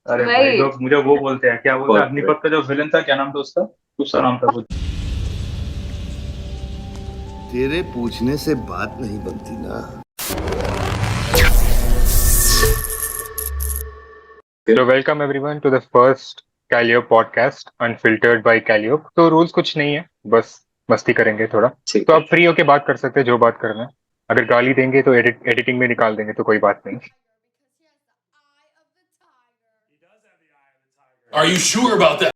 अरे भाई वही। लोग मुझे वो बोलते हैं, क्या बोलते हैं, बहुत अग्निपथ का जो विलन था, क्या नाम था उसका? कुछ सा नाम था कुछ। तेरे पूछने से बात नहीं बनती ना। So welcome everyone to the first Calliope podcast unfiltered by Calliope। तो रूल्स कुछ नहीं है, बस मस्ती करेंगे थोड़ा। ठीक तो है। आप फ्री होके बात कर सकते हैं, जो बात करना है। अगर गाली देंगे तो एडिटिंग में निकाल देंगे, तो कोई बात नहीं। Are you sure about that?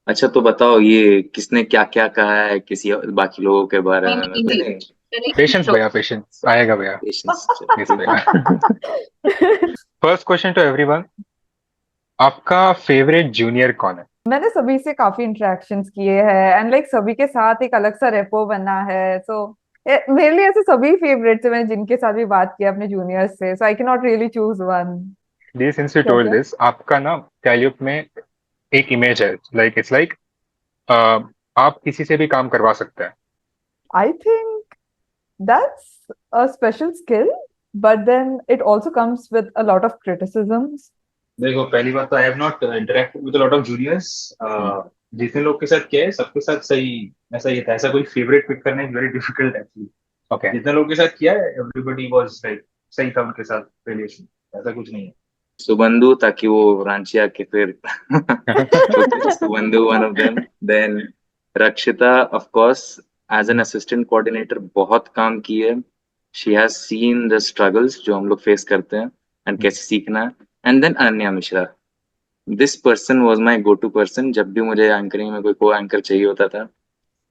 अच्छा तो बताओ, ये किसने क्या क्या कहा है किसी बाकी लोगों के बारे नहीं में? नहीं नहीं नहीं, नहीं। चलिए पेशेंस तो भैया, पेशेंस आएगा भैया। पेशेंस, यस ठीक है। भैया। फर्स्ट क्वेश्चन टू एवरीवन, आपका फेवरेट जूनियर कौन है? मैंने सभी से काफी इंटरेक्शंस किए हैं एंड लाइक सभी के साथ एक अलग सा रेपो बना है। सो मेरे लिए ऐसे सभी फेवरेट्स हैं, मैंने जिनके साथ भी बात किया अपने जूनियर्स से, so I can not really choose one. दी सिंस यू क्या टोल्ड क्या? दिस, आपका ना कैलियोप में एक इमेज है, लाइक इट्स लाइक आप किसी से भी काम करवा सकते हैं। I think that's a special skill, but then it also comes with a lot of criticisms. देखो, पहली बात तो I have not interacted with a lot of juniors. जितने लोग के साथ किया है सबके साथ सही। ऐसा ही था, ऐसा कोई फेवरेट पिक करना is very difficult actually. Okay. जितने लोग के साथ किया है एवरीबॉडी वाज लाइक सही था उनके साथ रिलेशन। ऐसा कुछ नहीं है। सुबंधु, ताकि वो रांची आके फिर okay, Subandhu one of them. Then Rakshita, of course, as an assistant coordinator बहुत काम की है। She has seen the struggles जो हम लोग फेस करते हैं एंड कैसे सीखना है। And then Ananya Mishra, this person was my go to person. जब भी मुझे एंकरिंग में कोई को एंकर चाहिए होता था,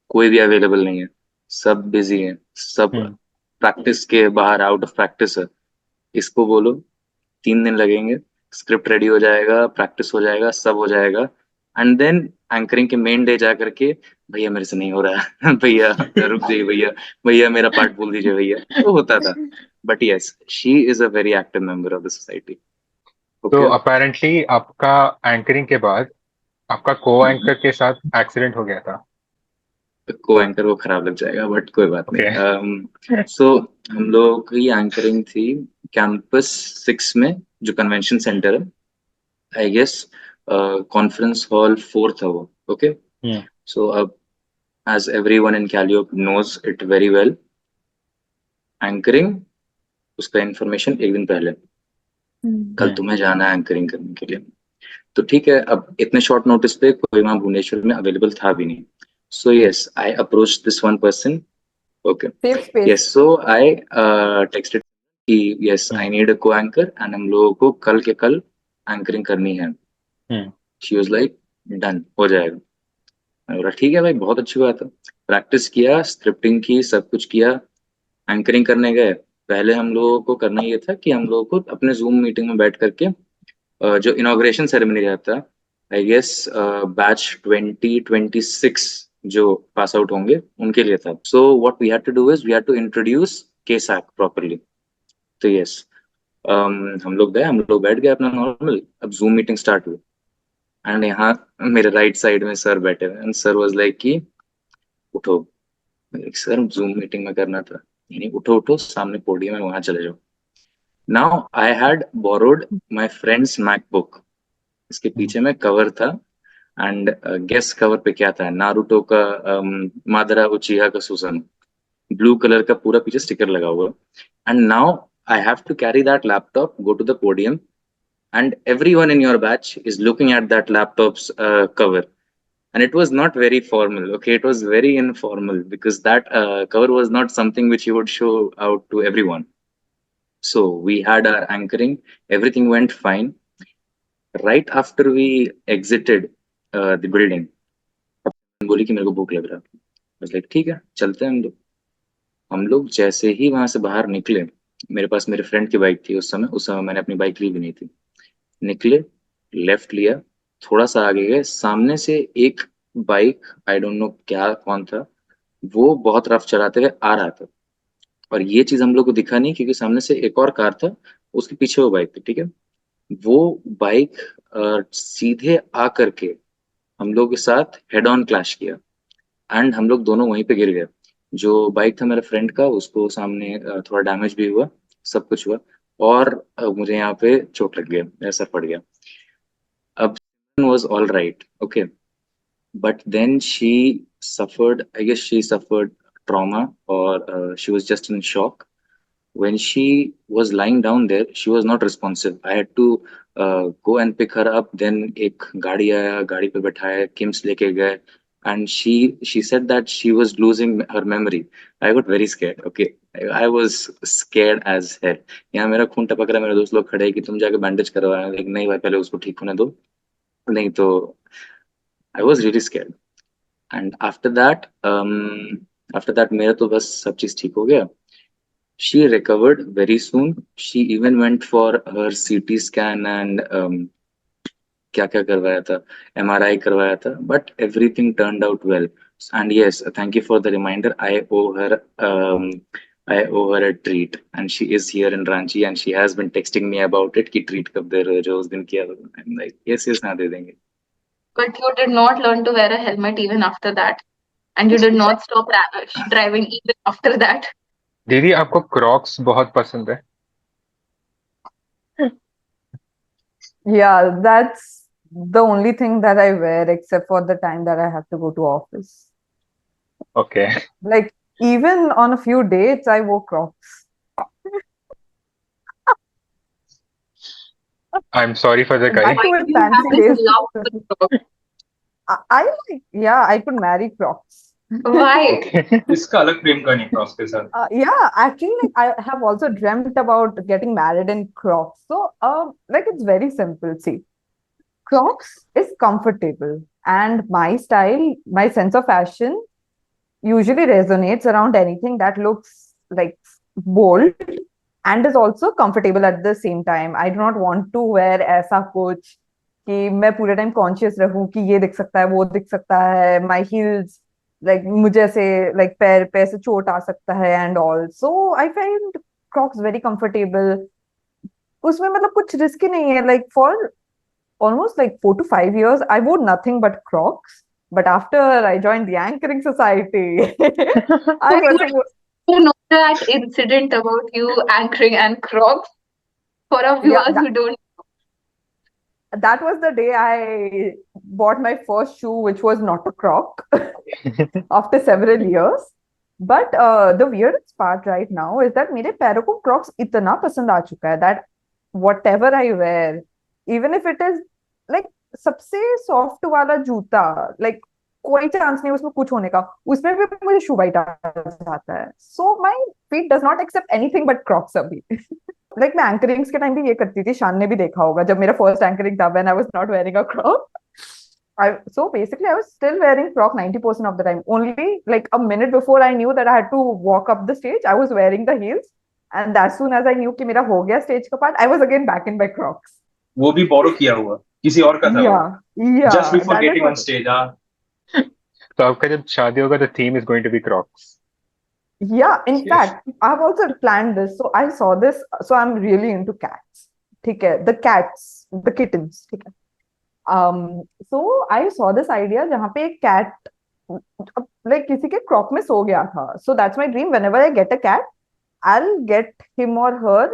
कोई भी अवेलेबल नहीं है, सब बिजी है, सब प्रैक्टिस के बाहर, आउट ऑफ प्रैक्टिस है। इसको बोलो 3 दिन लगेंगे, स्क्रिप्ट रेडी हो जाएगा, प्रैक्टिस हो जाएगा, सब हो जाएगा। एंड देन एंकरिंग के मेन डे जा करके, भैया मेरे से नहीं हो रहा है भैया रुक जाइए भैया, भैया मेरा पार्ट बोल दीजिए भैया, तो होता था। But yes, she is a very active member of the society. तो ओके। अपेरेंटली आपका एंकरिंग के बाद आपका को एंकर के साथ एक्सीडेंट हो गया था। को एंकर को खराब लग जाएगा, बट कोई बात ओके। नहीं। सो हम लोगों की एंकरिंग थी कैंपस 6 में, जो कन्वेंशन सेंटर है, आई गेस कॉन्फ्रेंस हॉल 4 था वो। ओके। हम्म। सो अब as everyone in Calliope knows it very well, anchoring, उसका इंफॉर्मेशन एक दिन पहले, कल हम्म। तुम्हें जाना है एंकरिंग करने के लिए। तो ठीक है, अब इतने शॉर्ट नोटिस पे कोई वहाँ भुवनेश्वर में अवेलेबल था भी नहीं। So yes, I approach this one person. Okay. Safe space. Yes, so I texted कि yes I hmm. Need a co-anchor and हम लोगों को कल के कल एंकरिंग करनी है। हम्म। शी वाज लाइक डन, हो जाएगा। मैंने बोला ठीक है भाई, बहुत अच्छी बात है। प्रैक्टिस किया, स्क्रिप्टिंग की, सब कुछ किया, एंकरिंग करने गए। पहले हम लोगों को करना ये था कि हम लोगों को अपने जूम मीटिंग में बैठ करके जो इनॉग्रेशन सेरेमनी रहता है, आई गेस बैच 2026 जो पास आउट होंगे उनके लिए था। So what we had to do is we had to introduce केसैक प्रॉपर्ली। तो यस, हम लोग गए, हम लोग बैठ गए अपना नॉर्मल। अब जूम मीटिंग स्टार्ट हुई एंड यहाँ मेरे राइट साइड में सर बैठे हुए एंड सर वाज लाइक कि उठो। सर जूम मीटिंग में करना था। नहीं नहीं, उठो उठो, सामने पोडियम है, वहां चले जाओ। Now I had borrowed my friends MacBook, इसके पीछे में कवर था। एंड गेस कवर पे क्या था? नारुतो का मादरा उचिहा का सुसन, ब्लू कलर का पूरा पीछे स्टिकर लगा हुआ। And now I have to carry that laptop, go to the podium, and everyone in your batch is looking at that laptop's cover. And it was not very formal, okay, it was very informal, because that cover was not something which you would show out to everyone. So we had our anchoring, everything went fine. Right after we exited the building, बोली कि मेरे को भूख लग रहा है। बस like ठीक है, चलते हैं हम लोग। हम लोग जैसे ही वहां से बाहर निकले, मेरे पास मेरे फ्रेंड की बाइक थी उस समय मैंने अपनी बाइक ली भी नहीं थी। निकले, लेफ्ट लिया, थोड़ा सा आगे गए, सामने से एक बाइक, आई डोंट नो क्या कौन था, वो बहुत रफ चलाते हुए आ रहा था। और ये चीज हम लोग को दिखा नहीं, क्योंकि सामने से एक और कार था, उसके पीछे वो बाइक थी। ठीक है। वो बाइक सीधे आ करके हम लोग के साथ हेड ऑन क्लैश किया एंड हम लोग दोनों वहीं पे गिर गए। जो बाइक था मेरे फ्रेंड का, उसको सामने थोड़ा डैमेज भी हुआ, सब कुछ हुआ। और मुझे यहाँ पे चोट लग गया, मेरा सर फट गया। Up was all right, okay, but then she suffered. I guess she suffered trauma, or she was just in shock. When she was lying down there, she was not responsive. I had to go and pick her up. Then एक गाड़ी आया, गाड़ी पे बैठाया, किम्स लेके गए, and she said that she was losing her memory. I got very scared. Okay, I was scared as hell. यहाँ मेरा खून टपक रहा है, मेरे दोस्त लोग खड़े हैं कि तुम जाके बैंडेज करवाओ, लेकिन नहीं भाई, पहले उसको ठीक होने दो, नहीं तो I was really scared. And after that मेरा तो बस सब चीज ठीक हो गया. She recovered very soon. She even went for her CT scan and क्या क्या करवाया था, MRI करवाया था, but everything turned out well. And yes, thank you for the reminder. I owe her a treat, and she is here in Ranchi, and she has been texting me about it कि treat कब दे रहे हो, जो उस दिन किया था. I'm like, yes, हाँ दे देंगे. But you did not learn to wear a helmet even after that. And you did not stop driving even after that. दीदी आपको क्रॉक्स बहुत पसंद है. Yeah, that's the only thing that I wear except for the time that I have to go to office. Okay. Like even on a few dates, I wore Crocs. I'm sorry for the guy. That too Why with do you have fancy this days. love for Crocs? I like, yeah, I could marry Crocs. Why? Okay. इसका अलग प्रेम कहानी cross के साथ. Yeah, actually, like I have also dreamt about getting married in Crocs. So, like it's very simple. See, Crocs is comfortable, and my style, my sense of fashion usually resonates around anything that looks like bold and is also comfortable at the same time. I do not want to wear ऐसा कुछ कि मैं पूरे time conscious रहूं कि ये दिख सकता है, वो दिख सकता है, my heels like मुझे ऐसे like पैर पे ऐसे चोट आ सकता है and all. So I find Crocs very comfortable. उसमें मतलब कुछ रिस्की नहीं है. Like for almost like 4 to 5 years, I wore nothing but Crocs. But after I joined the anchoring society, I was You know that incident about you anchoring and Crocs? For our viewers that, who don't, that was the day I bought my first shoe, which was not a Croc, after several years. But the weirdest part right now is that मेरे पैरों को Crocs इतना पसंद आ चुका है that whatever I wear, even if it is like सबसे soft वाला जूता, like कोई चांस नहीं उसमें कुछ होने का, उसमें भी मुझे शू बाइट आ जाता है. So my feet does not accept anything but crocs अभी. लाइक मैं एंकरिंग्स के टाइम भी ये करती थी. शान ने भी देखा होगा जब मेरा फर्स्ट एंकरिंग था, when I was not wearing a frock. So basically I was still wearing Croc 90% of the time. Only like a minute before I knew that I had to walk up the stage, I was wearing the heels. And as soon as I knew कि मेरा हो गया stage का part, I was again back in my Crocs. वो भी बोरो किया हुआ किसी और का था. Yeah, Just before that is getting on what. stage. तो आपका जब शादी होगा, the theme is going to be Crocs. Yeah, in Yes. fact, I've also planned this. So I saw this. So I'm really into cats. ठीक है, the cats, the kittens. ठीक है. So I saw this idea जहाँ पे एक cat like किसी के क्रॉक में सो गया था. So that's my dream. Whenever I get a cat, I'll get him or her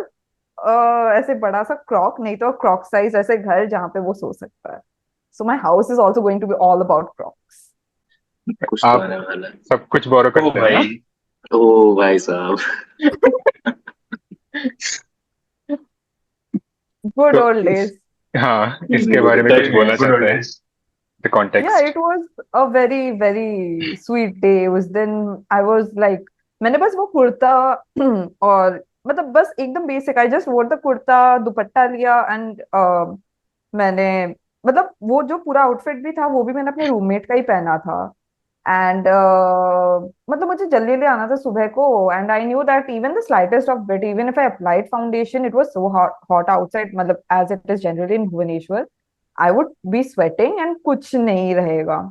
ऐसे बड़ा सा क्रॉक, नहीं तो क्रॉक साइज ऐसे घर जहाँ पे वो सो सकता है. So my house is also going to be all about Crocs. कुछ तो आप आने वाला है. सब कुछ बोरो ओ करते हैं ना? भाई, ओ भाई साहब. Good तो old days. हाँ, इसके बारे में कुछ बोलना Good old चाहते हैं? days. The context. Yeah, it was a very, very sweet day. उस दिन I was like, मैंने बस वो कुर्ता और मतलब बस एकदम basic, I just wore the kurta, दुपट्टा लिया एंड मैंने मतलब वो जो पूरा आउटफिट भी था वो भी मैंने अपने रूममेट का ही पहना था. एंड मतलब मुझे जल्दी जल्दी आना था सुबह को, and I knew that even the slightest of bit, even if I applied foundation, it was so hot outside, मतलब as it is generally in Bhubaneswar, I would be sweating and कुछ नहीं रहेगा.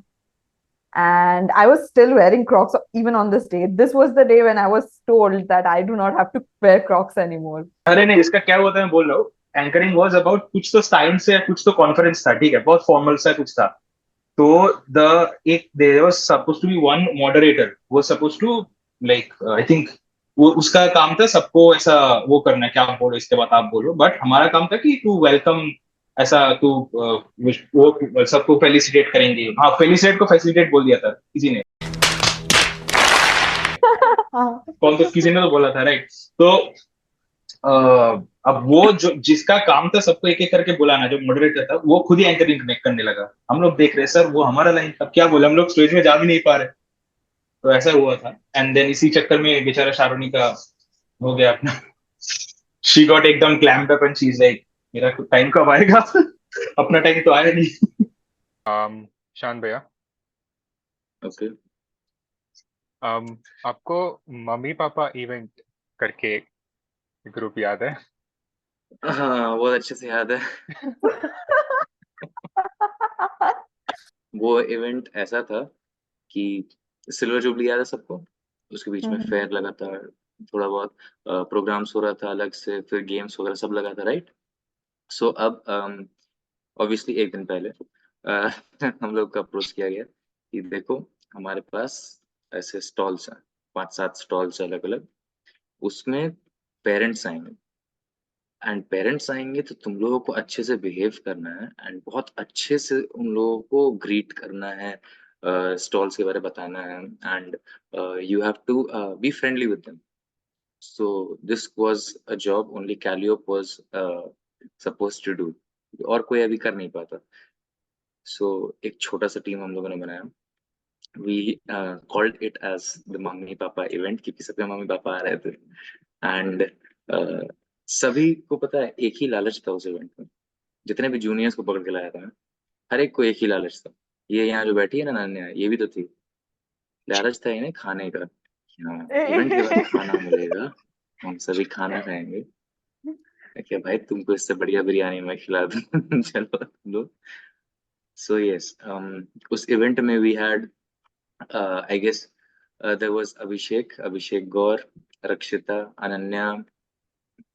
And I was still wearing Crocs even on this day. This was the day when I was told that I do not have to wear Crocs anymore. अरे नहीं, इसका क्या हुआ था मैं बोल रहा हूँ. एंकरिंग वाज अबाउट कुछ तो साइंस है, कुछ तो कॉन्फ्रेंस था, ठीक है, बहुत फॉर्मल सा कुछ था. तो there was supposed to be one moderator, वो supposed to like I think वो उसका काम था सबको ऐसा वो करना, क्या आप बोलो इसके बाद आप बोलो, बट हमारा काम था कि टू वेलकम ऐसा तू वो सबको फेलिसिटेट करेंगे। हाँ, फेलिसिटेट को फैसिलिटेट बोल दिया था किसी ने, कौन तो किसी ने तो बोला था, राइट? तो अ, अब वो जो जिसका काम था सबको एक एक करके बुलाना, जो मॉडरेटर था वो खुद ही एंकरिंग करने लगा। हम लोग देख रहे सर, वो हमारा लाइन, अब क्या बोले, हम लोग स्टेज में जा भी नहीं पा रहे। तो ऐसा हुआ था। एंड देन इसी चक्कर में बेचारा शारोनी का हो गया अपना, शी गॉट एकदम claimed up and she is like, मेरा टाइम कब आएगा? अपना टाइम तो आया नहीं। शान भैया, ओके। आपको मम्मी पापा इवेंट करके ग्रुप याद है? हाँ, बहुत अच्छे से याद है। वो इवेंट ऐसा था कि सिल्वर जुबली याद है सबको? उसके बीच में फेयर लगा था, थोड़ा बहुत प्रोग्राम्स हो रहा था अलग से, फिर गेम्स वगैरह सब लगा था, राइट? सो अब ऑब्वियसली एक दिन पहले अ, हम लोग को अप्रोच किया गया कि देखो हमारे पास ऐसे स्टॉल्स हैं, 5-7 स्टॉल्स अलग अलग, उसमें पेरेंट्स आएंगे, एंड पेरेंट्स आएंगे तो तुम लोगों को अच्छे से बिहेव करना है एंड बहुत अच्छे से उन लोगों को ग्रीट करना है, स्टॉल्स के बारे में बताना है, and you have to be friendly with them. So this was a job only Calliope was supposed to do, और कोई अभी कर नहीं पाता। सो एक छोटा सा टीम हम लोगों ने बनाया, we called it as the mummy papa event, क्योंकि सबके मम्मी पापा आ रहे थे। एंड सभी को पता है एक ही लालच था उस इवेंट में, जितने भी जूनियर्स को पकड़ के लाया था मैं, हर एक को एक ही लालच था। ये यहाँ जो बैठी है ना नान्या, ये भी तो थी, लालच था इन्हें खाने का, कि हाँ इवेंट के बाद खाना मिलेगा, हम सभी खाना खाएंगे। मैं क्या भाई, तुमको इससे बढ़िया बिरयानी मैं खिला दूँ। चलो तुम लोग। सो यस, उस इवेंट में we had, I guess there was Abhishek Gaur, Rakshita, Ananya,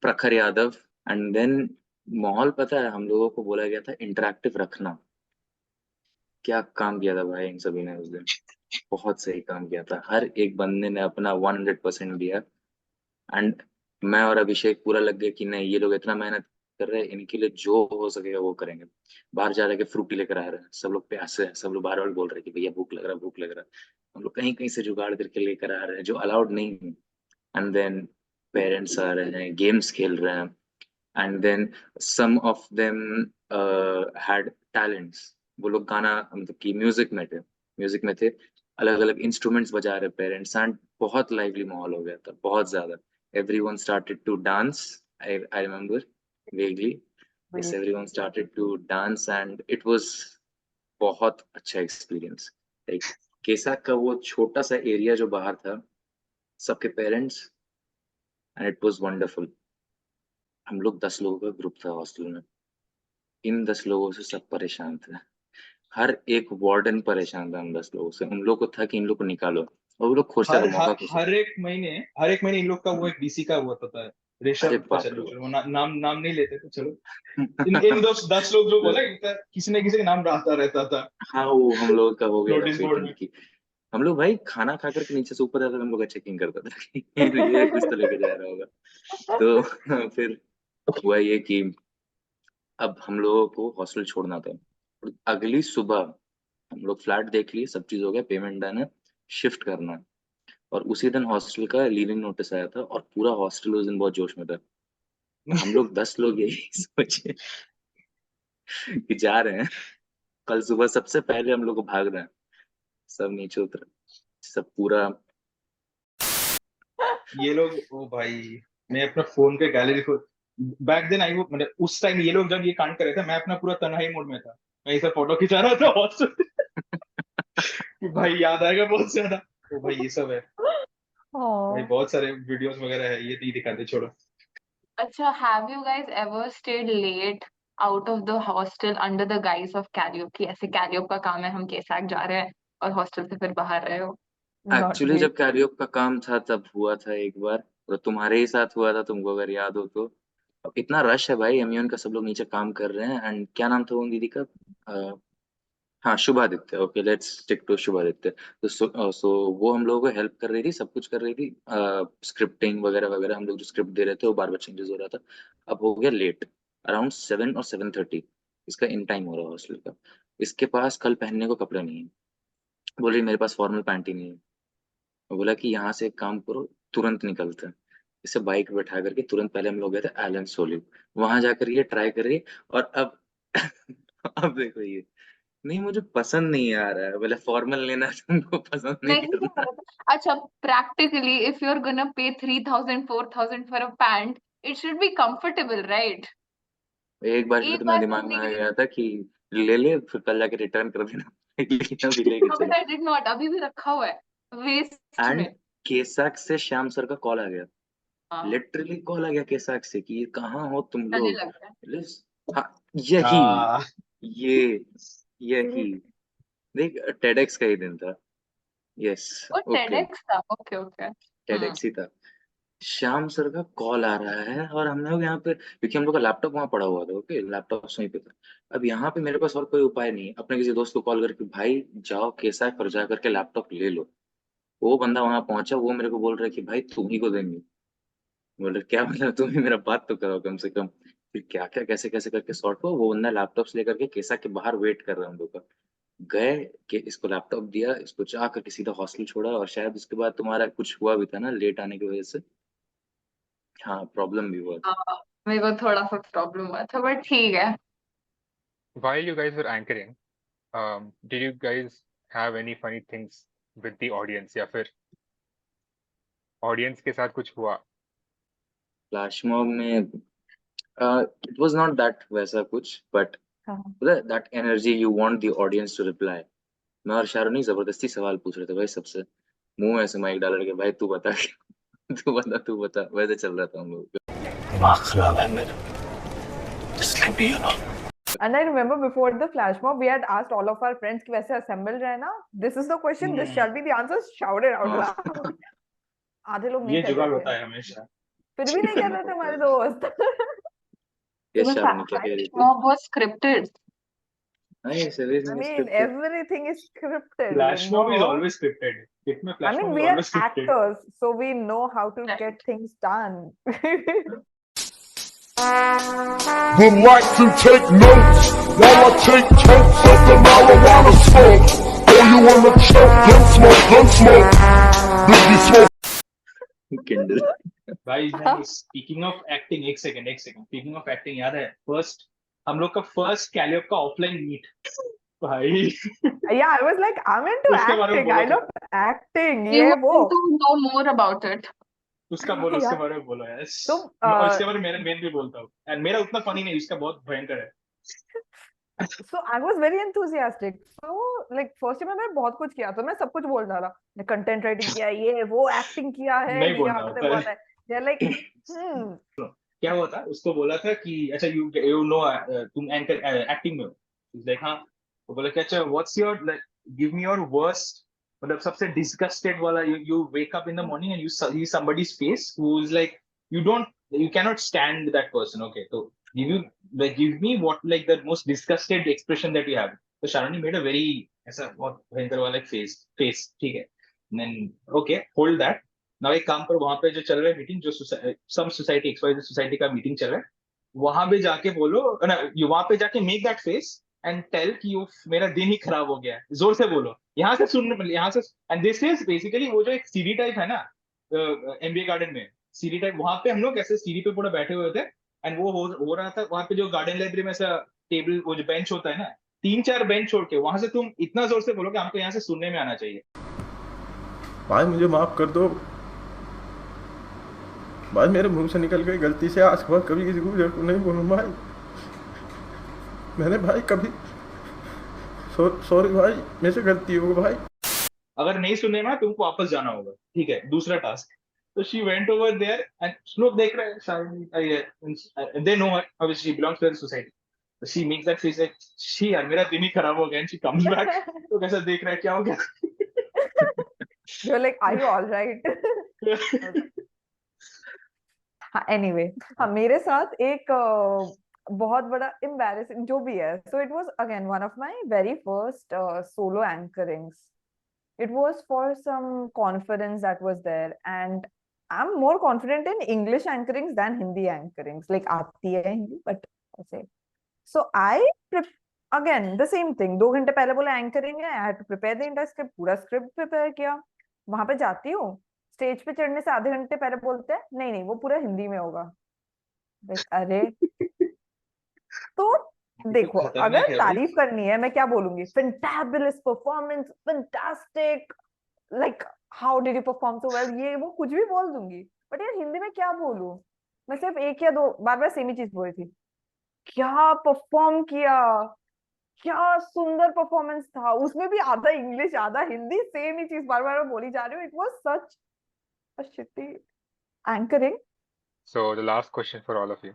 प्रखर यादव, एंड देन माहौल पता है हम लोगों को बोला गया था इंटरैक्टिव रखना। क्या काम किया था भाई इन सभी ने उस दिन, बहुत सही काम किया था, हर एक बंदे ने अपना 100% दिया। एंड मैं और अभिषेक पूरा लग गए कि नहीं, ये लोग इतना मेहनत कर रहे हैं, इनके लिए जो हो सकेगा वो करेंगे। बाहर जा रहे के फ्रूटी लेकर आ रहे हैं, सब लोग प्यासे हैं, सब लोग बार बार बोल रहे हैं कि भैया भूख लग रहा है, भूख लग रहा है। हम लोग कहीं कहीं से जुगाड़ करके लेकर आ रहे हैं जो अलाउड नहीं है। एंड देन पेरेंट्स आ रहे हैं, गेम्स खेल रहे हैं, and then some of them had talents. वो लोग गाना, मतलब कि म्यूजिक में थे, अलग अलग इंस्ट्रूमेंट्स बजा रहे पेरेंट्स, एंड बहुत लाइवली माहौल हो गया था, बहुत ज्यादा। Everyone started to dance, I remember vaguely, yes, everyone started to dance and it was बहुत अच्छा एक्सपीरियंस। लाइक केसाक का वो छोटा सा एरिया जो बाहर था, सबके parents, and it was wonderful. हम लोग 10 लोगों का ग्रुप था हॉस्टल में, इन 10 लोगों से सब परेशान थे, हर एक वार्डन परेशान था। हम 10 लोगों से, उन लोगों को था कि इन लोग को निकालो, और वो लोग खुश थे, हर तो मौका हर खुश। हर एक महीने इन लोग का वो एक डीसी का हुआ होता है। अरे ऋषभ, बाप रे चलो चलो, बाप। वो नाम नाम नहीं लेते तो चलो। इन 10 लोग जो बोला, इनका किसी न किसी का नाम आता रहता था हाँ, वो हम लोग का हो गया था नोटिस बोर्ड पेटेंट में। की। हम लोग भाई खाना खा करके नीचे से ऊपर जाता था, हम लोग का चेकिंग करता था कि ये कुछ तो लेके जा रहा होगा। तो फिर हुआ ये कि अब हम लोगों को हॉस्टल छोड़ना था, और अगली सुबह हम लोग फ्लैट देख लिए, सब चीज हो गया, पेमेंट डन है, शिफ्ट करना है। और उसी दिन हॉस्टल का लीविंग नोटिस आया था, और पूरा हॉस्टल उस दिन बहुत जोश में था। हम लोग 10 लोग यही सोचे कि जा रहे हैं, कल सुबह सबसे पहले हम लोग को भाग रहे हैं। सब नीचे उतरे, सब पूरा। ये लोग, ओ भाई, मैं अपना फोन के गैलरी को, बैक देन आई वो, मतलब उस टाइम ये लोग जब ये कांड कर रहे थे, मैं अपना पूरा तन्हाई मोड में था। मैं इसे फोटो खिंचा रहा था हॉस्टल, कि भाई याद आएगा बहुत ज्यादा। ओ भाई, ये सब है भाई, Oh. बहुत सारे वीडियोस वगैरह है, ये नहीं दिखाते, छोड़ो। अच्छा, have you guys ever stayed late out of the hostel under the guise of karaoke? ऐसे karaoke का काम है, हम केसाक जा रहे हैं और हॉस्टल से फिर बाहर रहे हो। Not actually really. जब कैरियोक का काम था तब हुआ था एक बार, और तुम्हारे ही साथ हुआ था, तुमको अगर याद हो तो। अब इतना रश है भाई, एमयूएन का सब लोग नीचे काम कर रहे हैं, एंड क्या नाम था उन दीदी का? हाँ, शुभादित्य, ओके, लेट्स स्टिक टू शुभादित्य। तो सो वो हम लोगों को हेल्प कर रही थी, सब कुछ कर रही थी, स्क्रिप्टिंग वगैरह वगैरह, हम लोग जो स्क्रिप्ट दे रहे थे वो बार बार चेंजेस हो रहा था। अब हो गया लेट, अराउंड 7 और 7:30, इसका इन टाइम हो रहा है हॉस्टल का, इसके पास कल पहनने को कपड़े नहीं है, बोल रही मेरे पास फॉर्मल पैंट ही नहीं है। मैं बोला कि यहाँ से एक काम करो, तुरंत निकलते हैं। इसे बाइक बैठा करके तुरंत पहले हम लोग गए थे एलन सोलिव, वहां जाकर ये ट्राई करिए, और अब अब देखो ये, नहीं मुझे पसंद नहीं आ रहा है, बोले फॉर्मल लेना तुमको पसंद नहीं नहीं करना। अच्छा, practically if you're gonna pay 3,000 4,000 for a pant, it should be comfortable, right? एक बार के लिए एक तो मेरे बार दिमाग में पहनने आ के लिए। गया था कि ले ले फिर कल जाके रिटर्न कर देना, लेकिन अभी लेके बट चलो। आई डिड नॉट, अभी भी रखा हुआ है वेस्ट एंड में। केसाक से श्याम सर का कॉल आ गया, हाँ, लिटरली कॉल आ गया केसाक से कि कहाँ हो तुम चलने लोग। लग गया। हाँ, यही, हाँ ये यही, देख टेडेक्स का ही दिन था। यस, और ओके, TEDx था, ओके ओके। टेडेक्स ही था। श्याम सर का कॉल आ रहा है और हम लोग यहाँ पे, क्योंकि हम लोग का लैपटॉप वहाँ पड़ा हुआ था, ओके लैपटॉप वहीं पे था। अब यहाँ पे मेरे पास और कोई उपाय नहीं है, अपने किसी दोस्त को कॉल करके भाई जाओ केसा पर जा करके लैपटॉप ले लो। वो बंदा वहां पहुंचा, वो मेरे को बोल रहा है कि भाई तुम ही को देंगे। बोले क्या मतलब, तुम ही मेरा बात तो कराओ कम से कम। फिर क्या क्या कैसे कैसे करके सॉर्ट हुआ, वो बंदा लैपटॉप से लेकर के केसा के बाहर वेट कर रहा है हम लोग का। गए कि इसको लैपटॉप दिया, इसको जा करके सीधा हॉस्टल छोड़ा, और शायद उसके बाद तुम्हारा कुछ हुआ भी था ना लेट आने की वजह से, हाँ प्रॉब्लम भी हुआ था। हाँ, मेरे को थोड़ा सा प्रॉब्लम हुआ था, बट ठीक है। While you guys were anchoring, did you guys have any funny things with the audience या फिर ऑडियंस के साथ कुछ हुआ? फ्लैश मॉब में इट वाज नॉट दैट वैसा कुछ, बट हाँ। That energy you want the audience to reply. मैं और शारोनी जबरदस्ती सवाल पूछ रहे थे भाई सबसे, मुंह में ऐसे माइक डाल रहे भाई तू बता तू बता तू बता, वैसे चल रहा था हम लोग का। दिमाग खराब है मेरा, just let me, you know. And I remember before the flash mob, we had asked all of our friends कि वैसे assemble रहे ना, this is the question, this shall be the answer, shout it out हाँ, loud. आधे लोग नहीं ये करते जुगाड़ थे, होता है हमेशा। फिर भी नहीं कर रहे थे हमारे दोस्त. ये The शारोनी क्या कह रही थी? mob was scripted. हाँ ये सभी I thing mean, scripted. everything is scripted, you flash mob is know. Always scripted, इसमें I flash mean, mob we is are always scripted. actors, so we know how to Right. get things done. Would like to take notes while I take totes of the marijuana smoke. Oh, you wanna choke? Gun smoke, Biggie smoke. Kindle. भाई नहीं, speaking of acting, एक second speaking of acting, याद है first हम लोग का first Calliope का offline meet भाई? Yeah, I was like, I'm into उसके बारे में acting. I बोलो love acting. You ये वो. want to know more about it? उसका बोलो, उसके Yeah. बारे में बोलो यार। तो और इसके बारे में मैं भी बोलता हूँ, एंड मेरा उतना फनी नहीं, इसका बहुत भयंकर है। so I was very enthusiastic. So like first time मैंने बहुत कुछ किया, तो मैं सब कुछ बोल रहा था. मैं कंटेंट राइटिंग किया, ये वो एक्टिंग किया है, नहीं बोलना याद है होता बहुत है। है. They're like, क्या हुआ था, उसको बोला था कि अच्छा यू नो तुम एंकर एक्टिंग में हो? लाइक हाँ। वो बोला कि अच्छा what's your like give me your worst, मतलब सबसे डिस्गस्टेड वाला, you wake up in the morning and you see somebody's face who is like you don't, you can not stand that person, okay, तो give me what like the most disgusted expression that you have. तो Sharoni made a very ऐसा बहुत भयंकर वाला face, ठीक है, then okay hold that. ना एक काम करो, वहां पे जो चल रहा है मीटिंग, जो सम सोसाइटी एक्सवाइजेड सोसाइटी का मीटिंग चल रहा है, वहां पे जाके बोलो ना, वहां पे जाके make that face and tell कि वो मेरा दिन ही खराब हो गया है, जोर से बोलो, यहाँ से सुनने, यहाँ से। एंड दिस इज बेसिकली वो जो एक सीडी टाइप है ना एमबीए गार्डन में, सीडी टाइप, वहां पे हम लोग ऐसे सीडी पे पूरा बैठे हुए थे, एंड वो हो रहा था वहां पे जो गार्डन लाइब्रेरी में ऐसा टेबल, वो जो बेंच होता है ना, 3-4 बेंच छोड़ के वहां से तुम इतना जोर से बोलो कि हमको यहाँ से सुनने में आना चाहिए। भाई मुझे माफ कर दो भाई, मेरे मुंह से निकल गई गलती से, आज के बाद कभी किसी को नहीं बोलूँ भाई। मैंने भाई कभी, सॉरी भाई, मेरे से गलती हो गई भाई। अगर नहीं सुनने में तुमको वापस जाना होगा, ठीक है, दूसरा टास्क। तो she went over there and लोग देख रहे हैं, शायद they know her, she belongs to the society, तो she makes that face like she, यार मेरा दिन ही खराब हो गया, एंड शी कम्स बैक, तो कैसा देख रहा है, क्या हो गया? you're like, are you all right? हाँ, anyway, हाँ मेरे साथ एक बहुत बड़ा embarrassing जो भी है, so it was again one of my very first solo anchorings. It was for some conference that was there, and I'm more confident in English anchorings than Hindi anchorings. Like आती है Hindi, but ऐसे. So again the same thing, 2 घंटे पहले बोला anchoring है, I had to prepare the entire script, पूरा script prepare किया। वहां पे जाती हूँ, स्टेज पे चढ़ने से आधे घंटे पहले बोलते हैं नहीं नहीं वो पूरा हिंदी में होगा। अरे तो देखो, खतरनाक अगर है भाई। तारीफ करनी है मैं क्या बोलूंगी, fantabulous performance, fantastic, like how did you perform so well, ये वो कुछ भी बोल दूंगी। बट यार हिंदी में क्या बोलूं, मैं सिर्फ एक या दो बार बार सेम ही चीज बोल रही थी, क्या परफॉर्म किया, क्या सुंदर परफॉर्मेंस था, उसमें भी आधा इंग्लिश आधा हिंदी, सेम ही चीज बार बार बोली जा रही हूँ। It was such a shitty anchoring. So the last question for all of you.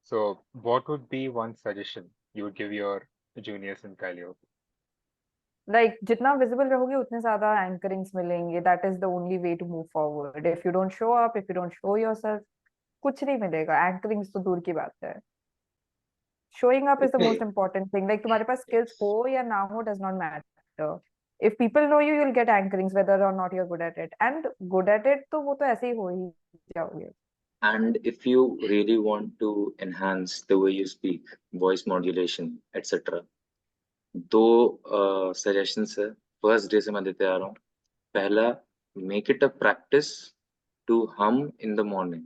So what would be one suggestion you would give your juniors in Calliope? Like जितना विजिबल रहोगे उतने ज्यादा एंकरिंग्स मिलेंगे, that is the only way to move forward. If you don't show up, if you don't show yourself, कुछ नहीं मिलेगा। एंकरिंग्स तो दूर की बात है, showing up is the most important thing. Like तुम्हारे पास skills हो या ना हो does not matter. If people know you, you'll get anchorings whether or not you're good at it. And good at it तो वो तो ऐसे ही हो ही जाओगे। And if you really want to enhance the way you speak, voice modulation, etc., दो suggestions है, first day से मैं देते आ रहा हूँ। पहला, make it a practice to hum in the morning.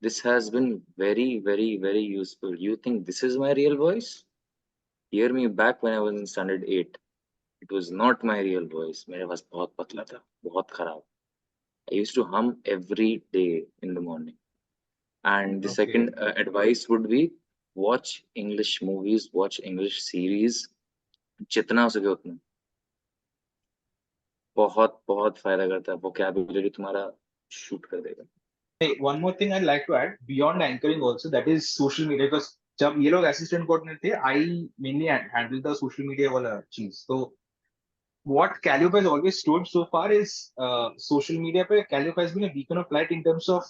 This has been very, very, very useful. You think this is my real voice? Hear me back when I was in standard 8. It was not my real voice. मेरे पास बहुत पतला था, बहुत खराब. I used to hum every day in the morning. And the Okay. second advice would be watch English movies, watch English series, जितना हो सके उतना. बहुत बहुत फायदा करता है, vocabulary तुम्हारा शूट कर देगा. Hey, one more thing I'd like to add beyond anchoring also, that is social media. Because जब ये लोग assistant coordinator थे, I mainly handled the social media वाला चीज. So what Calliope has always stood so far is social media पे Calliope has been a beacon of light in terms of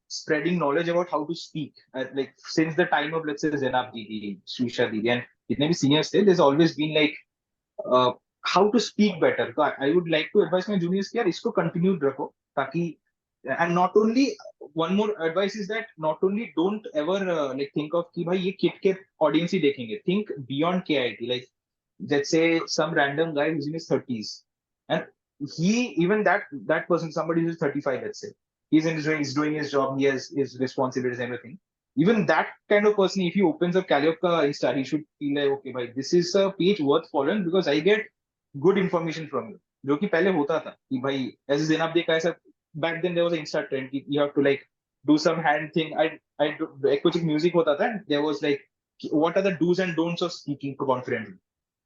spreading knowledge about how to speak. Like since the time of, let's say, Zainab Didi, Srisha Didi, and जितने भी seniors थे, there's always been like how to speak better. So I would like to advise my juniors कि यार इसको continued रखो ताकि, and not only, one more advice is that not only don't ever like think of कि भाई ये kid के audience ही देखेंगे. Think beyond KIT. Like let's say some random guy who's in his 30s, and he, even that person, somebody who's 35, let's say, he's doing his job, he has his responsibilities and everything. Even that kind of person, if he opens up Calliope ka Insta, he should feel like, okay bhai, this is a page worth following because I get good information from you. जो कि पहले होता था कि भाई ऐसे दिन आप देखा ऐसा, back then there was an Insta trend कि you have to like do some hand thing. I do, कुछ एक music होता था, there was like what are the do's and don'ts of speaking confidently.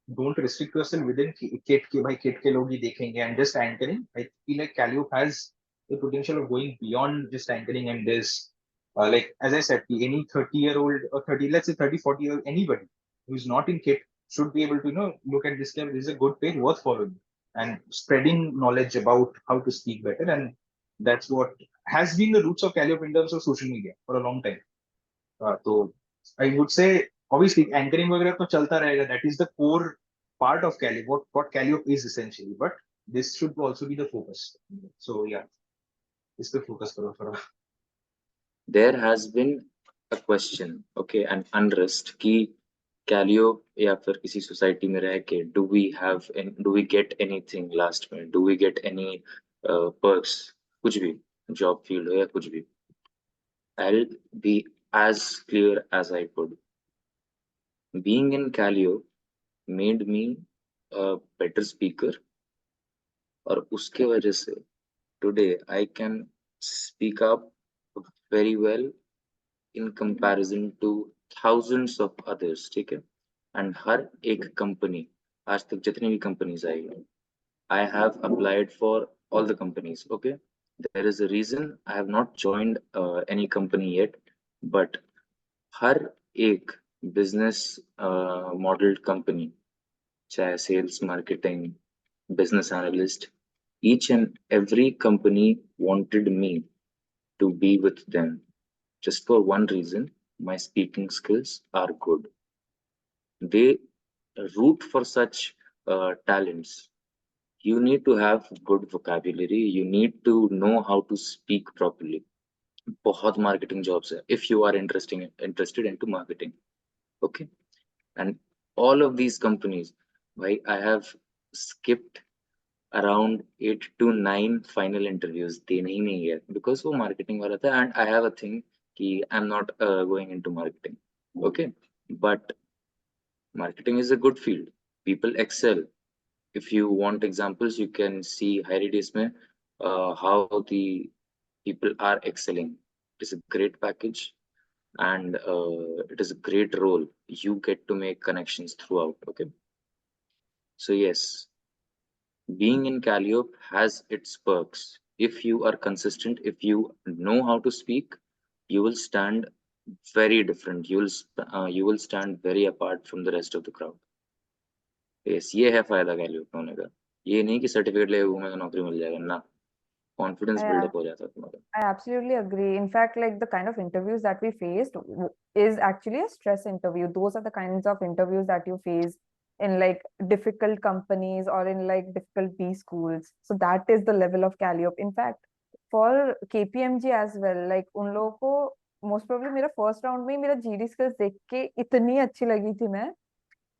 Don't restrict yourself within kit के भाई kit के लोग ही देखेंगे and just anchoring. I feel like Calliope has the potential of going beyond just anchoring, and there's like as I said, any 30-year-old or 30, let's say 30, 40-year-old, anybody who's not in kit should be able to look at this guy. This is a good page worth following and spreading knowledge about how to speak better, and that's what has been the roots of Calliope in terms of social media for a long time. So I would say obviously anchoring वगैरह तो चलता रहेगा. That is the core part of Calliope. What Calliope is essentially, but this should also be the focus. So yeah, इस पे focus करो थोड़ा. There has been a question, okay, an unrest कि Calliope या फिर किसी सोसाइटी में रह के do we get anything last में, do we get any perks, कुछ भी, job field हो या कुछ भी. I'll be as clear as I could. Being in Calliope made me a better speaker, और उसके वजह से today I can speak up very well in comparison to thousands of others, ठीक है. And हर एक company, आज तक जितनी भी companies आई हैं, I have applied for all the companies, okay. There is a reason I have not joined any company yet, but हर एक business model company, चाहे sales, marketing, business analyst, each and every company wanted me to be with them just for one reason: my speaking skills are good. They root for such talents. You need to have good vocabulary, you need to know how to speak properly. बहुत marketing jobs है if you are interested into marketing. Okay, and all of these companies, why I have skipped around 8 to 9 final interviews देने ही नहीं गया because वो marketing वाला था, and I have a thing कि I'm not going into marketing. Okay, but marketing is a good field. People excel. If you want examples, you can see HireIDs में how the people are excelling. It is a great package, and it is a great role. You get to make connections throughout. Okay, so yes, being in Calliope has its perks. If you are consistent, if you know how to speak, you will stand very different. You will stand very apart from the rest of the crowd. Yes, ये है फायदा Calliope होने का. ये नहीं कि certificate ले घूमेगा नौकरी मिल जाएगा ना. कॉन्फिडेंस I, बिल्डअप हो जाता है तुम्हारा. I absolutely agree. In fact, like the kind of interviews that we faced is actually a stress interview. Those are the kinds of interviews that you face in like difficult companies or in like difficult B schools. So that is the level of Calliope. In fact, for KPMG as well, like उन लोगों को most probably मेरा first round में ही मेरा GD skills देख के इतनी अच्छी लगी थी मैं.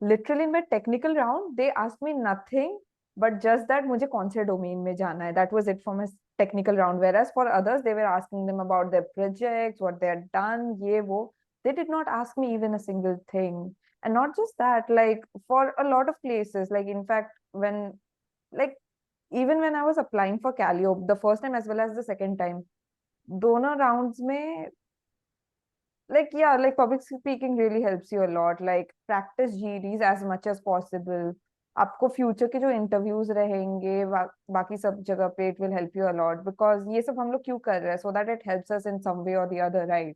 Literally in my technical round, they asked me nothing but just that मुझे कौन से डोमेन में जाना है. That was it for my technical round. Whereas for others, they were asking them about their projects, what they had done, ये वो. They did not ask me even a single thing. And not just that, like for a lot of places, like in fact, like even when I was applying for Calliope, the first time as well as the second time, दोनों rounds में like yeah, like public speaking really helps you a lot. Like practice GDs as much as possible. आपको future के जो interviews रहेंगे बाकी सब जगह पे it will help you a lot because ये सब हम लोग क्यों कर रहे हैं so that it helps us in some way और द अदर राइट.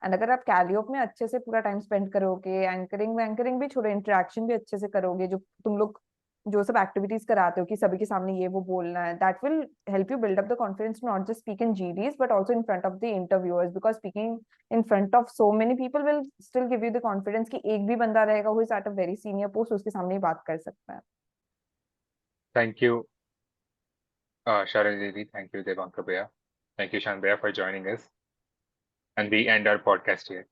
एंड अगर आप कैलियोप में अच्छे से पूरा टाइम स्पेंड करोगे एंकरिंग भी छोड़ो इंटरेक्शन भी अच्छे से करोगे जो तुम लोग जो सब एक्टिविटीज कराते हो कि सभी के सामने ये वो बोलना है that will help you build up the confidence not just speak in GDs but also in front of the interviewers because speaking in front of so many people will still give you the confidence कि एक भी बंदा रहेगा who is at a very senior post उसके सामने ही बात कर सकता है. Thank you, Sharon Devi. Thank you, Devankar Bhaiya. Thank you, Shan Bhaiya, for joining us. And we end our podcast here.